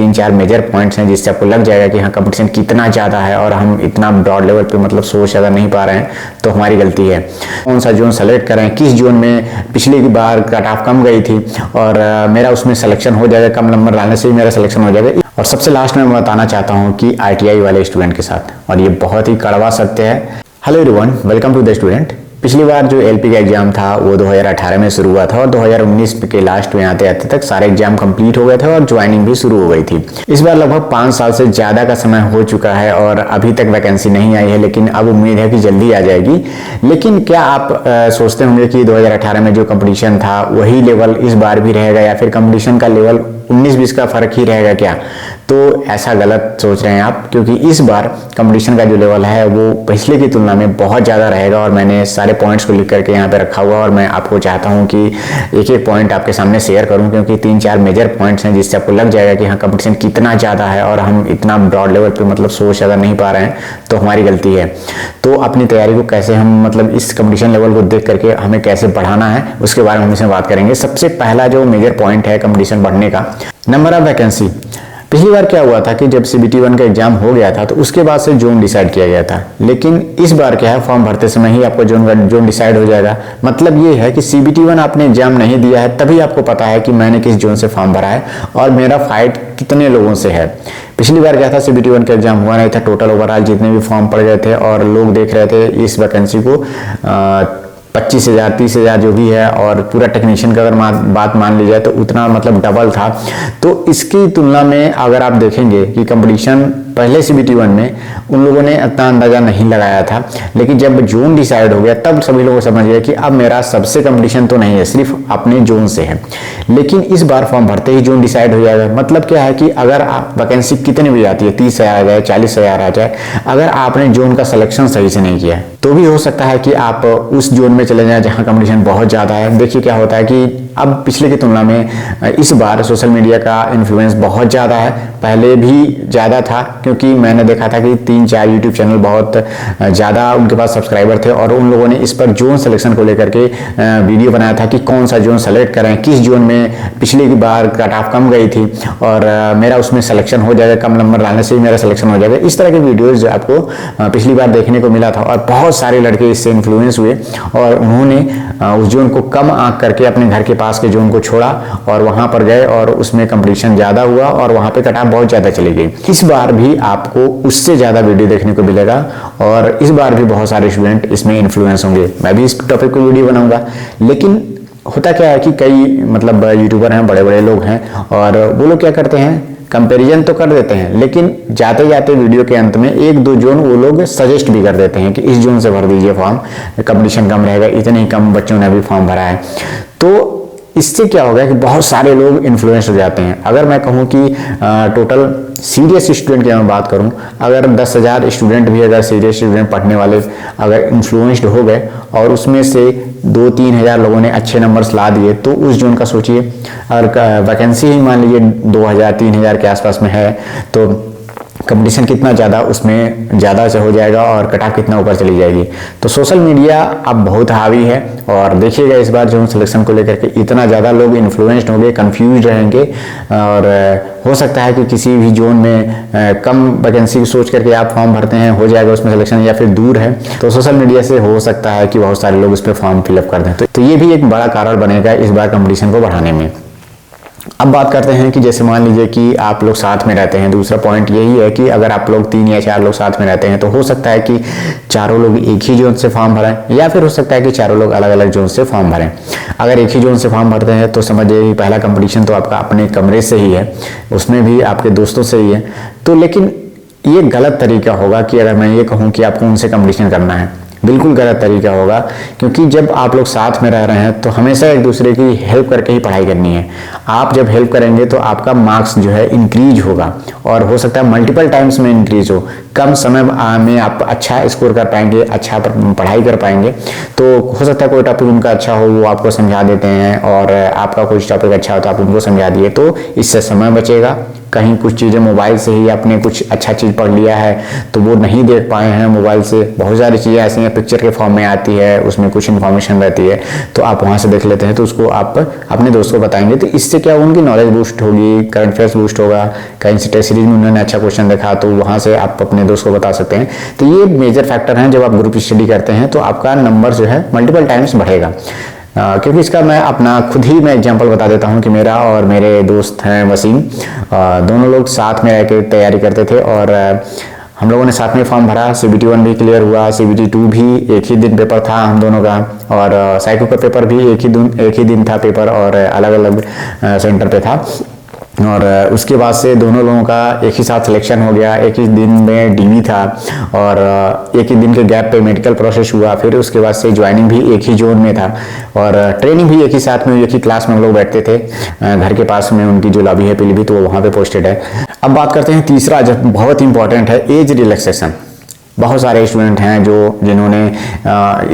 तीन चार major points हैं जिससे आपको लग जाएगा कि हाँ कंपटीशन कितना ज़्यादा है और हम इतना ब्रॉड लेवल पे मतलब सोच ज़्यादा नहीं पा रहे हैं, तो हमारी गलती है। कौन सा जोन सेलेक्ट करें, किस जोन में पिछली बार कट ऑफ कम गई थी और मेरा उसमें सिलेक्शन हो जाएगा, कम नंबर लाने से ही मेरा सिलेक्शन हो जाएगा। और सबसे लास्ट में मैं बताना चाहता हूँ कि ITI वाले स्टूडेंट के साथ, और ये बहुत ही कड़वा सत्य है। Hello everyone, welcome to the student. पिछली बार जो LP का एग्जाम था वो 2018 में शुरू हुआ था और 2019 के लास्ट में आते आते तक सारे एग्जाम कंप्लीट हो गए थे और ज्वाइनिंग भी शुरू हो गई थी। इस बार लगभग 5 साल से ज़्यादा का समय हो चुका है और अभी तक वैकेंसी नहीं आई है, लेकिन अब उम्मीद है कि जल्दी आ जाएगी। लेकिन क्या आप सोचते होंगे कि 2018 में जो कंपटीशन था वही लेवल इस बार भी रहेगा या फिर कंपटीशन का लेवल 19-20 का फर्क ही रहेगा क्या? तो ऐसा गलत सोच रहे हैं आप, क्योंकि इस बार कंपटीशन का जो लेवल है वो पिछले की तुलना में बहुत ज़्यादा रहेगा। और मैंने सारे पॉइंट्स को लिख करके यहाँ पे रखा हुआ और मैं आपको चाहता हूँ कि एक एक पॉइंट आपके सामने शेयर करूँ, क्योंकि 3-4 मेजर पॉइंट्स हैं जिससे आपको लग जाएगा कि हाँ कंपटीशन कितना ज़्यादा है और हम इतना ब्रॉड लेवल पर मतलब सोच ज़्यादा नहीं पा रहे हैं, तो हमारी गलती है। तो अपनी तैयारी को कैसे हम मतलब इस कंपटीशन लेवल को देख करके हमें कैसे बढ़ाना है उसके बारे में हम इसमें बात करेंगे। सबसे पहला जो मेजर पॉइंट है कंपटीशन बढ़ने का, नंबर ऑफ वैकेंसी। पिछली बार क्या हुआ था कि जब CBT 1 का एग्जाम हो गया था तो उसके बाद से जोन डिसाइड किया गया था, लेकिन इस बार क्या है, फॉर्म भरते समय ही आपका जोन डिसाइड हो जाएगा। मतलब ये है कि CBT 1 आपने एग्जाम नहीं दिया है तभी आपको पता है कि मैंने किस जोन से फॉर्म भरा है और मेरा फाइट कितने लोगों से है। पिछली बार क्या था, CBT 1 का एग्जाम हुआ नहीं था, टोटल ओवरऑल जितने भी फॉर्म पड़ गए थे और लोग देख रहे थे इस वैकेंसी को 25,000 30,000 जो भी है, और पूरा टेक्नीशियन का अगर बात मान ली जाए तो उतना मतलब डबल था। तो इसकी तुलना में अगर आप देखेंगे कि कंपटीशन पहले CBT 1 में उन लोगों ने इतना अंदाजा नहीं लगाया था, लेकिन जब जोन डिसाइड हो गया तब सभी लोग समझ गए कि अब मेरा सबसे कंपटीशन तो नहीं है, सिर्फ अपने जोन से है। लेकिन इस बार फॉर्म भरते ही जोन डिसाइड हो जाएगा। मतलब क्या है कि अगर वैकेंसी कितनी भी आती है, 30,000 आ जाए, 40,000 आ जाए, अगर आपने जोन का सिलेक्शन सही से नहीं किया है तो भी हो सकता है कि आप उस जोन में चले जाएं जहां कंपटीशन बहुत ज़्यादा है। देखिए क्या होता है कि अब पिछले की तुलना में इस बार सोशल मीडिया का इन्फ्लुएंस बहुत ज़्यादा है, पहले भी ज़्यादा था, क्योंकि मैंने देखा था कि 3-4 यूट्यूब चैनल बहुत ज़्यादा उनके पास सब्सक्राइबर थे और उन लोगों ने इस पर जोन सिलेक्शन को लेकर के वीडियो बनाया था कि कौन सा जोन सेलेक्ट करें, किस जोन में पिछली बार कट ऑफ कम गई थी और मेरा उसमें सिलेक्शन हो जाएगा, कम नंबर लाने से ही मेरा सिलेक्शन हो जाएगा। इस तरह के वीडियोज़ आपको पिछली बार देखने को मिला था और बहुत सारे लड़के इससे इन्फ्लुएंस हुए और उन्होंने उस जोन को कम आंक करके अपने घर के पास के जोन को छोड़ा और वहां पर गए और उसमें कंपटीशन ज्यादा हुआ और वहां पे कट ऑफ बहुत ज्यादा चली गई। इस बार भी आपको उससे ज्यादा वीडियो देखने को मिलेगा और इस बार भी बहुत सारे स्टूडेंट इसमें इन्फ्लुएंस होंगे। मैं भी इस टॉपिक पर वीडियो बनाऊंगा, लेकिन होता क्या है कि कई मतलब यूट्यूबर हैं, बड़े बड़े लोग हैं और वो लोग क्या करते हैं, कंपैरिजन तो कर देते हैं, लेकिन जाते जाते वीडियो के अंत में 1-2 जोन वो लोग सजेस्ट भी कर देते हैं कि इस जोन से भर दीजिए फॉर्म, कंपटीशन कम रहेगा, इतने ही कम बच्चों ने अभी फॉर्म भरा है। तो इससे क्या होगा कि बहुत सारे लोग इन्फ्लुएंस हो जाते हैं। अगर मैं कहूँ कि टोटल सीरियस स्टूडेंट की मैं बात करूं, अगर 10,000 स्टूडेंट भी अगर सीरियस स्टूडेंट पढ़ने वाले अगर इन्फ्लुएंस्ड हो गए और उसमें से 2-3 हज़ार लोगों ने अच्छे नंबर्स ला दिए, तो उस जोन का सोचिए, अगर वैकेंसी ही मान लीजिए 2,000-3,000 के आसपास में है तो कंपटीशन कितना ज़्यादा उसमें ज़्यादा से हो जाएगा और कट ऑफ कितना ऊपर चली जाएगी। तो सोशल मीडिया अब बहुत हावी है और देखिएगा इस बार जोन सिलेक्शन को लेकर के इतना ज़्यादा लोग इन्फ्लुएंस्ड होंगे, कंफ्यूज रहेंगे और हो सकता है कि किसी भी जोन में कम वैकेंसी सोच करके आप फॉर्म भरते हैं, हो जाएगा उसमें सिलेक्शन, या फिर दूर है तो सोशल मीडिया से हो सकता है कि बहुत सारे लोग उस पर फॉर्म फिलअप कर दें। तो ये भी एक बड़ा कारण बनेगा इस बार कंपटीशन को बढ़ाने में। अब बात करते हैं कि जैसे मान लीजिए कि आप लोग साथ में रहते हैं। दूसरा पॉइंट यही है कि अगर आप लोग 3 या 4 लोग साथ में रहते हैं तो हो सकता है कि चारों लोग एक ही जोन से फॉर्म भरें, या फिर हो सकता है कि चारों लोग अलग अलग जोन से फॉर्म भरें। अगर एक ही जोन से फॉर्म भरते हैं तो समझिए पहला कंपटीशन तो आपका अपने कमरे से ही है, उसमें भी आपके दोस्तों से ही है। तो लेकिन ये गलत तरीका होगा कि अगर मैं ये कहूँ कि आपको उनसे कंपटीशन करना है, बिल्कुल गलत तरीका होगा, क्योंकि जब आप लोग साथ में रह रहे हैं तो हमेशा एक दूसरे की हेल्प करके ही पढ़ाई करनी है। आप जब हेल्प करेंगे तो आपका मार्क्स जो है इंक्रीज होगा और हो सकता है मल्टीपल टाइम्स में इंक्रीज हो, कम समय में आप अच्छा स्कोर कर पाएंगे, अच्छा पढ़ाई कर पाएंगे। तो हो सकता है कोई टॉपिक उनका अच्छा हो, वो आपको समझा देते हैं, और आपका कोई टॉपिक अच्छा हो तो आप उनको समझा दिए, तो इससे समय बचेगा, कहीं कुछ चीज़ें मोबाइल से ही आपने कुछ अच्छा चीज़ पढ़ लिया है तो वो नहीं देख पाए हैं मोबाइल से, बहुत सारी चीज़ें ऐसी हैं पिक्चर के फॉर्म में आती है, उसमें कुछ इन्फॉर्मेशन रहती है तो आप वहाँ से देख लेते हैं, तो उसको आप अपने दोस्त को बताएंगे तो इससे क्या उनकी नॉलेज बूस्ट होगी, करंट अफेयर्स बूस्ट होगा। कहीं से टेस्ट सीरीज में उन्होंने अच्छा क्वेश्चन देखा तो वहाँ से आप अपने दोस्त को बता सकते हैं। तो ये मेजर फैक्टर हैं, जब आप ग्रुप स्टडी करते हैं तो आपका नंबर जो है मल्टीपल टाइम्स बढ़ेगा। क्योंकि इसका मैं अपना खुद ही मैं एग्जांपल बता देता हूं कि मेरा और मेरे दोस्त हैं वसीम, दोनों लोग साथ में रह के तैयारी करते थे और हम लोगों ने साथ में फॉर्म भरा। CBT 1 भी क्लियर हुआ, CBT 2 भी एक ही दिन पेपर था हम दोनों का, और साइको का पेपर भी एक ही दिन था पेपर और अलग अलग सेंटर पे था। और उसके बाद से दोनों लोगों का एक ही साथ सिलेक्शन हो गया, एक ही दिन में DV था और एक ही दिन के गैप पे मेडिकल प्रोसेस हुआ। फिर उसके बाद से ज्वाइनिंग भी एक ही जोन में था और ट्रेनिंग भी एक ही साथ में, एक ही क्लास में हम लोग बैठते थे। घर के पास में उनकी जो लॉबी है पीलीभीत, तो वो वहाँ पे पोस्टेड है। अब बात करते हैं तीसरा, जो बहुत इंपॉर्टेंट है, एज रिलैक्सेशन। बहुत सारे स्टूडेंट हैं जिन्होंने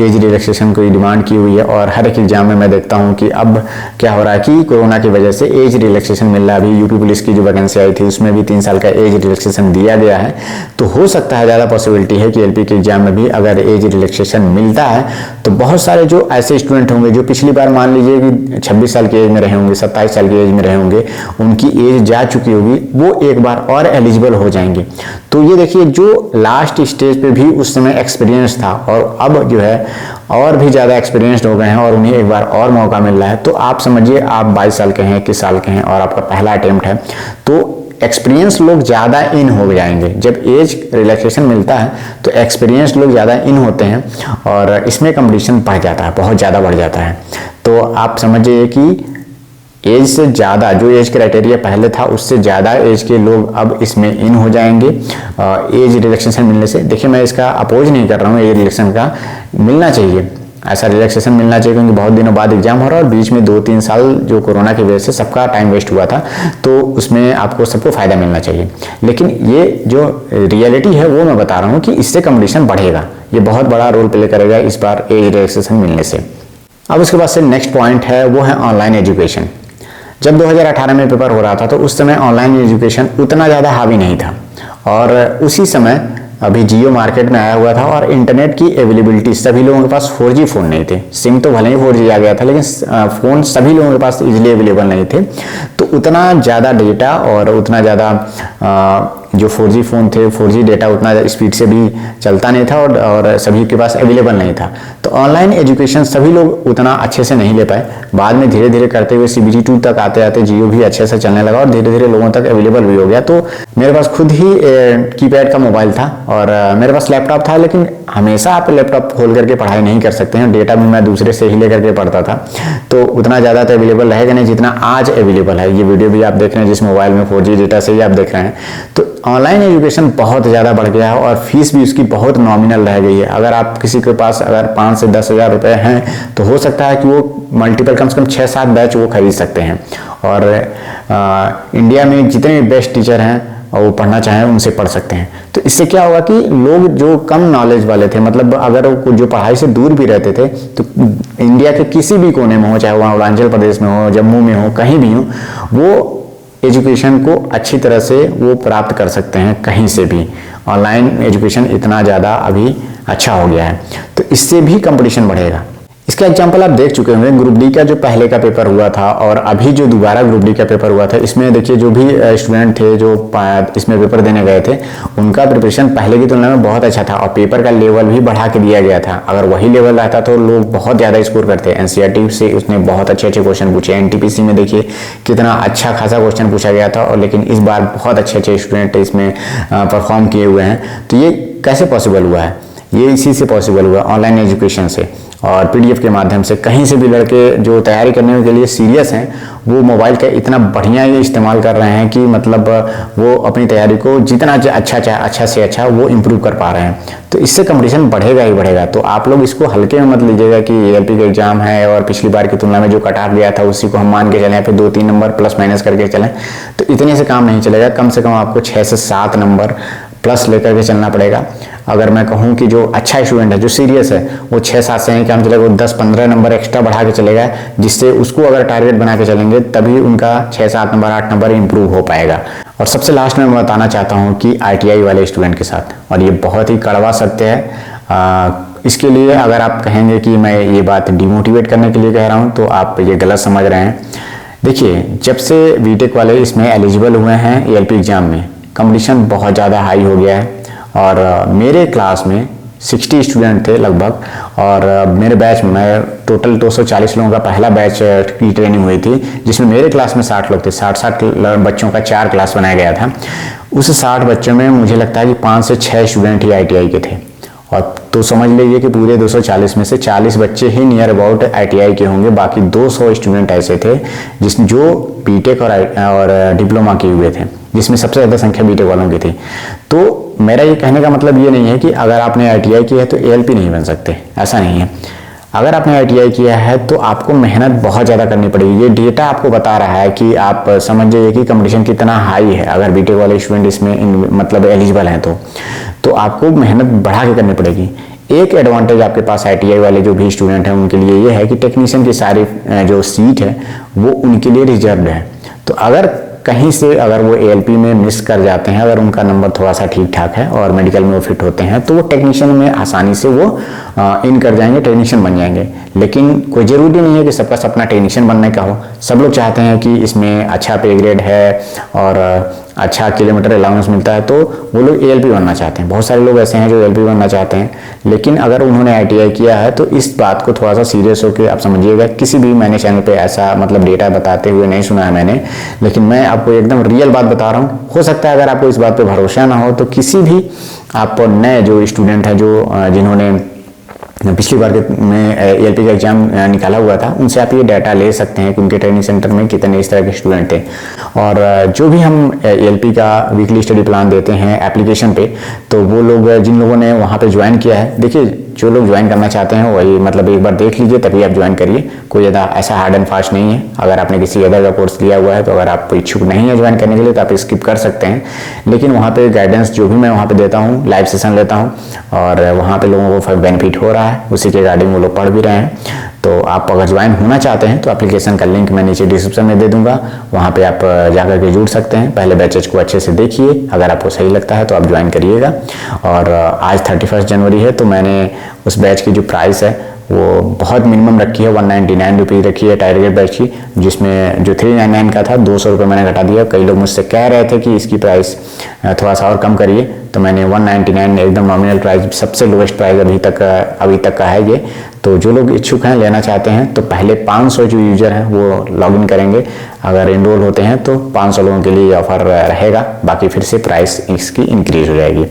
एज रिलैक्सेशन की डिमांड की हुई है और हर एक एग्जाम में मैं देखता हूं कि अब क्या हो रहा है कि कोरोना की वजह से एज रिलैक्सेशन मिल रहा है। अभी यूपी पुलिस की जो वैकेंसी आई थी उसमें भी 3 साल का एज रिलैक्सेशन दिया गया है। तो हो सकता है, ज़्यादा पॉसिबिलिटी है कि LP के एग्जाम में भी अगर एज रिलैक्सेशन मिलता है तो बहुत सारे जो ऐसे स्टूडेंट होंगे जो पिछली बार मान लीजिए कि 26 साल की एज में रहे होंगे, 27 साल की एज में रहे होंगे, उनकी एज जा चुकी होगी, वो एक बार और एलिजिबल हो जाएंगे। तो ये देखिए, जो लास्ट स्टेज पे भी उस समय एक्सपीरियंस था और अब जो है और भी ज़्यादा एक्सपीरियंस्ड हो गए हैं और उन्हें एक बार और मौका मिल रहा है। तो आप समझिए, आप 22 साल के हैं, 21 साल के हैं और आपका पहला अटेम्प्ट है, तो एक्सपीरियंस लोग ज़्यादा इन हो जाएंगे। जब एज रिलैक्सेशन मिलता है तो एक्सपीरियंस लोग ज़्यादा इन होते हैं और इसमें कंपटीशन बढ़ जाता है, बहुत ज़्यादा बढ़ जाता है। तो आप समझिए कि एज से ज़्यादा, जो एज क्राइटेरिया पहले था उससे ज़्यादा एज के लोग अब इसमें इन हो जाएंगे एज रिलैक्सेशन मिलने से। देखिए, मैं इसका अपोज नहीं कर रहा हूँ, एज रिलैक्सेशन का मिलना चाहिए, ऐसा रिलैक्सेशन मिलना चाहिए, क्योंकि बहुत दिनों बाद एग्जाम हो रहा है और बीच में 2-3 साल जो कोरोना की वजह से सबका टाइम वेस्ट हुआ था, तो उसमें आपको सबको फायदा मिलना चाहिए। लेकिन ये जो रियलिटी है वो मैं बता रहा हूँ कि इससे कंपटीशन बढ़ेगा, ये बहुत बड़ा रोल प्ले करेगा इस बार एज रिलैक्सेशन मिलने से। अब उसके बाद से नेक्स्ट पॉइंट है, वो है ऑनलाइन एजुकेशन। जब 2018 में पेपर हो रहा था तो उस समय ऑनलाइन एजुकेशन उतना ज़्यादा हावी नहीं था और उसी समय अभी जियो मार्केट में आया हुआ था और इंटरनेट की अवेलेबिलिटी, सभी लोगों के पास 4G फ़ोन नहीं थे। सिम तो भले ही 4G आ गया था, लेकिन फ़ोन सभी लोगों के पास इजीली अवेलेबल नहीं थे। तो उतना ज़्यादा डेटा और उतना ज़्यादा जो 4G फ़ोन थे, 4G डेटा उतना स्पीड से भी चलता नहीं था और सभी के पास अवेलेबल नहीं था। तो ऑनलाइन एजुकेशन सभी लोग उतना अच्छे से नहीं ले पाए। बाद में धीरे धीरे करते हुए CBT 2 तक आते आते जियो भी अच्छे से चलने लगा और धीरे धीरे लोगों तक अवेलेबल भी हो गया। तो मेरे पास खुद ही कीपैड का मोबाइल था और मेरे पास लैपटॉप था, लेकिन हमेशा आप लैपटॉप खोल करके पढ़ाई नहीं कर सकते हैं। डेटा भी मैं दूसरे से ही लेकर के पढ़ता था, तो उतना ज़्यादा तो अवेलेबल रहेगा नहीं जितना आज अवेलेबल है। ये वीडियो भी आप देख रहे हैं जिस मोबाइल में 4G डेटा से ही आप देख रहे हैं। तो ऑनलाइन एजुकेशन बहुत ज़्यादा बढ़ गया है और फीस भी उसकी बहुत नॉमिनल रह गई है। अगर आप किसी के पास अगर 5 से 10 हज़ार रुपये हैं तो हो सकता है कि वो मल्टीपल कम से कम 6-7 बैच वो खरीद सकते हैं। और इंडिया में जितने भी बेस्ट टीचर हैं और वो पढ़ना चाहें उनसे पढ़ सकते हैं। तो इससे क्या होगा कि लोग जो कम नॉलेज वाले थे, मतलब अगर वो जो पढ़ाई से दूर भी रहते थे, तो इंडिया के किसी भी कोने में हो, चाहे वहाँ अरुणाचल प्रदेश में हो, जम्मू में हो, कहीं भी हो, वो एजुकेशन को अच्छी तरह से वो प्राप्त कर सकते हैं कहीं से भी। ऑनलाइन एजुकेशन इतना ज़्यादा अभी अच्छा हो गया है, तो इससे भी कंपटीशन बढ़ेगा। इसका एग्जाम्पल आप देख चुके होंगे, ग्रुप डी का जो पहले का पेपर हुआ था और अभी जो दोबारा ग्रुप डी का पेपर हुआ था, इसमें देखिए जो भी स्टूडेंट थे जो इसमें पेपर देने गए थे, उनका प्रिपरेशन पहले की तुलना में बहुत अच्छा था और पेपर का लेवल भी बढ़ा के दिया गया था। अगर वही लेवल रहता तो लोग बहुत ज़्यादा स्कोर करते। NCERT से उसने बहुत अच्छे अच्छे क्वेश्चन पूछे, NTPC में देखिए कितना अच्छा खासा क्वेश्चन पूछा गया था, और लेकिन इस बार बहुत अच्छे अच्छे स्टूडेंट इसमें परफॉर्म किए हुए हैं। तो ये कैसे पॉसिबल हुआ है? ये इसी से पॉसिबल हुआ, ऑनलाइन एजुकेशन से और PDF के माध्यम से। कहीं से भी लड़के जो तैयारी करने के लिए सीरियस हैं, वो मोबाइल का इतना बढ़िया ही इस्तेमाल कर रहे हैं कि मतलब वो अपनी तैयारी को जितना अच्छा से अच्छा वो इम्प्रूव कर पा रहे हैं। तो इससे कंपटीशन बढ़ेगा ही बढ़ेगा। तो आप लोग इसको हल्के में मत लीजिएगा कि ALP का एग्जाम है और पिछली बार की तुलना में जो कट ऑफ गया था उसी को हम मान के चलें, फिर 2-3 नंबर प्लस माइनस करके चलें, तो इतने से काम नहीं चलेगा। कम से कम आपको 6 से 7 नंबर प्लस लेकर के चलना पड़ेगा। अगर मैं कहूँ कि जो अच्छा स्टूडेंट है, जो सीरियस है, वो 6-7 से नहीं काम चलेगा, वो 10-15 नंबर एक्स्ट्रा बढ़ा के चलेगा, जिससे उसको अगर टारगेट बना के चलेंगे तभी उनका 6-7 नंबर 8 नंबर इंप्रूव हो पाएगा। और सबसे लास्ट में मैं बताना चाहता हूँ कि ITI वाले स्टूडेंट के साथ, और ये बहुत ही कड़वा सत्य है, इसके लिए अगर आप कहेंगे कि मैं ये बात डिमोटिवेट करने के लिए कह रहा हूँ तो आप ये गलत समझ रहे हैं। देखिए, जब से बीटेक वाले इसमें एलिजिबल हुए हैं ALP एग्ज़ाम में, कंपटीशन बहुत ज़्यादा हाई हो गया है। और मेरे क्लास में 60 स्टूडेंट थे लगभग, और मेरे बैच में टोटल 240 लोगों का पहला बैच की ट्रेनिंग हुई थी, जिसमें मेरे क्लास में 60 लोग थे। 60 बच्चों का 4 क्लास बनाया गया था। उस 60 बच्चों में मुझे लगता है कि 5 से 6 स्टूडेंट ही ITI के थे, और तो समझ लीजिए कि पूरे 240 में से 40 बच्चे ही नियर अबाउट ITI के होंगे। बाकी 200 स्टूडेंट ऐसे थे जो बीटेक और डिप्लोमा किए हुए थे, जिसमें सबसे ज़्यादा संख्या बीटेक वालों की थी। तो मेरा ये कहने का मतलब ये नहीं है कि अगर आपने ITI किया है तो ALP नहीं बन सकते, ऐसा नहीं है। अगर आपने ITI किया है तो आपको मेहनत बहुत ज़्यादा करनी पड़ेगी। ये डेटा आपको बता रहा है कि आप समझ जाइए कि कंपटीशन कितना हाई है। अगर बीटेक वाले स्टूडेंट इसमें मतलब एलिजिबल हैं तो आपको मेहनत बढ़ा के करनी पड़ेगी। एक एडवांटेज आपके पास ITI वाले जो भी स्टूडेंट हैं उनके लिए ये है कि टेक्नीशियन की सारी जो सीट है वो उनके लिए रिजर्व्ड है। तो अगर कहीं से अगर वो ALP में मिस कर जाते हैं, अगर उनका नंबर थोड़ा सा ठीक ठाक है और मेडिकल में वो फिट होते हैं, तो वो टेक्नीशियन में आसानी से वो इन कर जाएंगे, टेक्नीशियन बन जाएंगे। लेकिन कोई ज़रूरी नहीं है कि सबका सपना टेक्नीशियन बनने का हो। सब लोग चाहते हैं कि इसमें अच्छा पे ग्रेड है और अच्छा किलोमीटर अलाउंस मिलता है, तो वो लोग ALP बनना चाहते हैं। बहुत सारे लोग ऐसे हैं जो ALP बनना चाहते हैं, लेकिन अगर उन्होंने ITI किया है तो इस बात को थोड़ा सा सीरियस होकर आप समझिएगा। किसी भी मैंने चैनल पे ऐसा मतलब डेटा बताते हुए नहीं सुना है मैंने, लेकिन मैं आपको एकदम रियल बात बता रहा हूँ। हो सकता है अगर आपको इस बात पे भरोसा ना हो तो किसी भी आप नए जो स्टूडेंट हैं जिन्होंने पिछली बार में ALP का एग्जाम निकाला हुआ था, उनसे आप ये डाटा ले सकते हैं कि उनके ट्रेनिंग सेंटर में कितने इस तरह के स्टूडेंट थे। और जो भी हम ALP का वीकली स्टडी प्लान देते हैं एप्लीकेशन पे, तो वो लोग जिन लोगों ने वहाँ पे ज्वाइन किया है, देखिए जो लोग ज्वाइन करना चाहते हैं वही मतलब एक बार देख लीजिए तभी आप ज्वाइन करिए। कोई ज़्यादा ऐसा हार्ड एंड फास्ट नहीं है। अगर आपने किसी अदर का कोर्स लिया हुआ है तो अगर आप इच्छुक नहीं है ज्वाइन करने के लिए तो आप स्किप कर सकते हैं। लेकिन वहाँ पे गाइडेंस जो भी मैं वहाँ पे देता हूँ, लाइव सेशन लेता हूँ और वहाँ पे लोगों को बेनिफिट हो रहा है, उसी के रिगार्डिंग वो लोग पढ़ भी रहे हैं। तो आप अगर ज्वाइन होना चाहते हैं तो एप्लीकेशन का लिंक मैं नीचे डिस्क्रिप्शन में दे दूंगा, वहाँ पे आप जाकर के जुड़ सकते हैं। पहले बैचेज को अच्छे से देखिए, अगर आपको सही लगता है तो आप ज्वाइन करिएगा। और आज 31 जनवरी है तो मैंने उस बैच की जो प्राइस है वो बहुत मिनिमम रखी है, 199 रुपीज़ रखी है टारगेट बैच की, जिसमें जो 399 का था 200 रुपये मैंने घटा दिया। कई लोग मुझसे कह रहे थे कि इसकी प्राइस थोड़ा सा और कम करिए, तो मैंने 199 एकदम नॉमिनल प्राइस, सबसे लोएस्ट प्राइस अभी तक का है ये। तो जो लोग इच्छुक हैं, लेना चाहते हैं, तो पहले 500 जो यूजर हैं वो लॉगिन करेंगे। अगर इनरोल होते हैं तो 500 लोगों के लिए ऑफर रहेगा, बाकी फिर से प्राइस इसकी इंक्रीज हो जाएगी।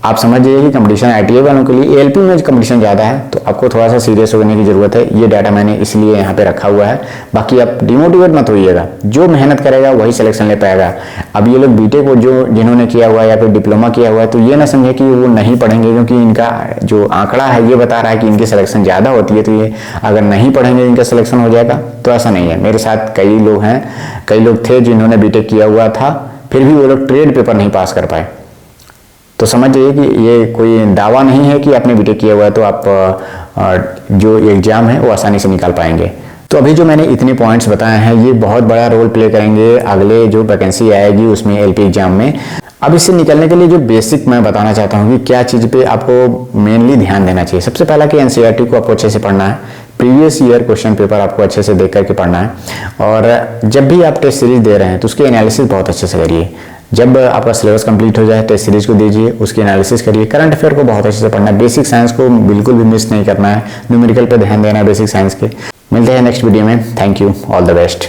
आप समझ जाइए कि कंपटीशन ITI वालों के लिए ALP में कंपटीशन ज़्यादा है, तो आपको थोड़ा सा सीरियस होने की ज़रूरत है। ये डाटा मैंने इसलिए यहाँ पे रखा हुआ है। बाकी आप डिमोटिवेट मत होइएगा, जो मेहनत करेगा वही सिलेक्शन ले पाएगा। अब ये लोग बीटेक को जिन्होंने किया हुआ है या फिर डिप्लोमा किया हुआ है, तो ये ना समझे कि वो नहीं पढ़ेंगे, क्योंकि इनका जो आंकड़ा है ये बता रहा है कि इनकी सिलेक्शन ज़्यादा होती है, तो ये अगर नहीं पढ़ेंगे इनका सिलेक्शन हो जाएगा, तो ऐसा नहीं है। मेरे साथ कई लोग थे जिन्होंने बीटेक किया हुआ था, फिर भी वो लोग ट्रेड पेपर नहीं पास कर पाए। तो समझ जाइए कि ये कोई दावा नहीं है कि आपने बीटेक किया हुआ है तो आप जो एग्जाम है वो आसानी से निकाल पाएंगे। तो अभी जो मैंने इतने पॉइंट्स बताए हैं ये बहुत बड़ा रोल प्ले करेंगे अगले जो वैकेंसी आएगी उसमें LP एग्जाम में। अब इससे निकलने के लिए जो बेसिक मैं बताना चाहता हूँ कि क्या चीज़ पे आपको मेनली ध्यान देना चाहिए। सबसे पहला कि NCERT को आपको अच्छे से पढ़ना है, प्रीवियस ईयर क्वेश्चन पेपर आपको अच्छे से देख करके पढ़ना है, और जब भी आप टेस्ट सीरीज दे रहे हैं तो उसकी एनालिसिस बहुत अच्छे से करिए। जब आपका सिलेबस कंप्लीट हो जाए टेस्ट सीरीज को दीजिए, उसकी एनालिसिस करिए। करंट अफेयर को बहुत अच्छे से पढ़ना है, बेसिक साइंस को बिल्कुल भी मिस नहीं करना है, न्यूमेरिकल पे ध्यान देना है बेसिक साइंस के। मिलते हैं नेक्स्ट वीडियो में। Thank you, all the best.